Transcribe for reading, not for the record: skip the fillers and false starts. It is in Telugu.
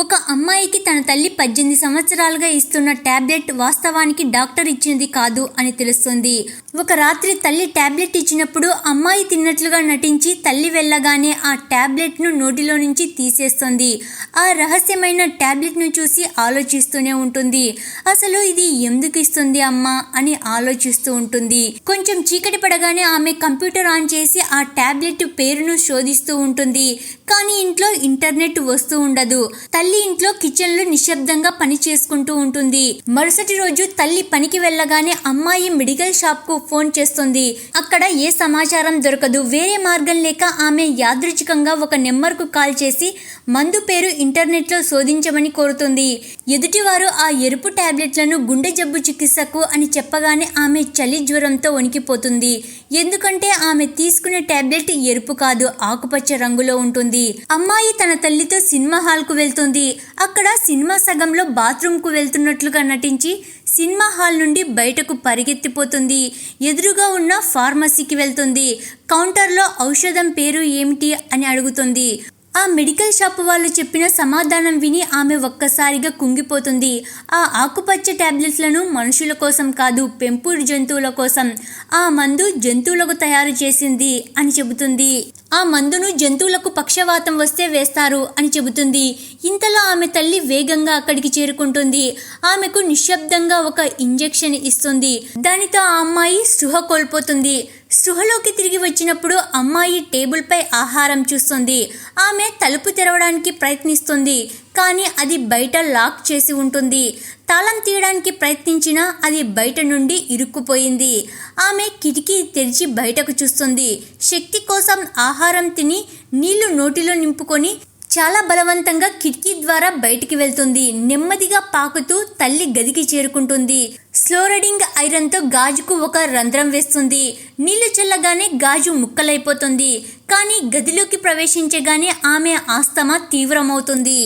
ఒక అమ్మాయికి తన తల్లి 18 సంవత్సరాలుగా ఇస్తున్న టాబ్లెట్ వాస్తవానికి డాక్టర్ ఇచ్చినది కాదు అని తెలుస్తుంది. ఒక రాత్రి తల్లి టాబ్లెట్ ఇచ్చినప్పుడు అమ్మాయి తిన్నట్లుగా నటించి తల్లి వెళ్ళగానే ఆ టాబ్లెట్ను నోటిలో నుంచి తీసేస్తుంది. ఆ రహస్యమైన టాబ్లెట్ను చూసి ఆలోచిస్తూనే ఉంటుంది. అసలు ఇది ఎందుకు ఇస్తుంది అమ్మ అని ఆలోచిస్తూ ఉంటుంది. కొంచెం చీకటి పడగానే ఆమె కంప్యూటర్ ఆన్ చేసి ఆ టాబ్లెట్ పేరును శోధిస్తూ ఉంటుంది. కానీ ఇంట్లో ఇంటర్నెట్ వస్తూ ఉండదు. తల్లి ఇంట్లో కిచెన్ లో నిశ్శబ్దంగా పని చేసుకుంటూ ఉంటుంది. మరుసటి రోజు తల్లి పనికి వెళ్ళగానే అమ్మాయి మెడికల్ షాప్ కు ఫోన్ చేస్తుంది. అక్కడ ఏ సమాచారం దొరకదు. వేరే మార్గం లేక ఆమె యాదృచ్ఛికంగా ఒక నెంబర్ కు కాల్ చేసి మందు పేరు ఇంటర్నెట్ లో శోధించమని కోరుతుంది. ఎదుటివారు ఆ ఎరుపు టాబ్లెట్లను గుండె జబ్బు చికిత్సకు అని చెప్పగానే ఆమె చలి జ్వరంతో వణికిపోతుంది. ఎందుకంటే ఆమె తీసుకునే టాబ్లెట్ ఎరుపు కాదు, ఆకుపచ్చ రంగులో ఉంటుంది. అమ్మాయి తన తల్లితో సినిమా హాల్ కు వెళ్తుంది. అక్కడ సినిమా సగంలో బాత్రూమ్ కు వెళ్తున్నట్లుగా నటించి సినిమా హాల్ నుండి బయటకు పరిగెత్తిపోతుంది. ఎదురుగా ఉన్న ఫార్మసీకి వెళ్తుంది. కౌంటర్లో ఔషధం పేరు ఏమిటి అని అడుగుతుంది. ఆ మెడికల్ షాప్ వాళ్ళు చెప్పిన సమాధానం విని ఆమె ఒక్కసారిగా కుంగిపోతుంది. ఆ ఆకుపచ్చ టాబ్లెట్లను మనుషుల కోసం కాదు, పెంపుడు జంతువుల కోసం, ఆ మందు జంతువులకు తయారు చేసింది అని చెబుతుంది. ఆ మందును జంతువులకు పక్షవాతం వస్తే వేస్తారు అని చెబుతుంది. ఇంతలో ఆమె తల్లి వేగంగా అక్కడికి చేరుకుంటుంది. ఆమెకు నిశ్శబ్దంగా ఒక ఇంజెక్షన్ ఇస్తుంది. దానితో ఆ అమ్మాయి స్పృహ కోల్పోతుంది. స్పృహలోకి తిరిగి వచ్చినప్పుడు అమ్మాయి టేబుల్ పై ఆహారం చూస్తుంది. ఆమె తలుపు తెరవడానికి ప్రయత్నిస్తుంది. కానీ అది బయట లాక్ చేసి ఉంటుంది. తాళం తీయడానికి ప్రయత్నించినా అది బయట నుండి ఇరుక్కుపోయింది. ఆమె కిటికీ తెరిచి బయటకు చూస్తుంది. శక్తి కోసం ఆహారం తిని నీళ్లు నోటిలో నింపుకొని చాలా బలవంతంగా కిటికీ ద్వారా బయటికి వెళ్తుంది. నెమ్మదిగా పాకుతూ తల్లి గదికి చేరుకుంటుంది. స్లోరడింగ్ ఐరన్తో గాజుకు ఒక రంధ్రం వేస్తుంది. నీళ్లు చల్లగానే గాజు ముక్కలైపోతుంది. కానీ గదిలోకి ప్రవేశించగానే ఆమె ఆస్తమా తీవ్రమవుతుంది.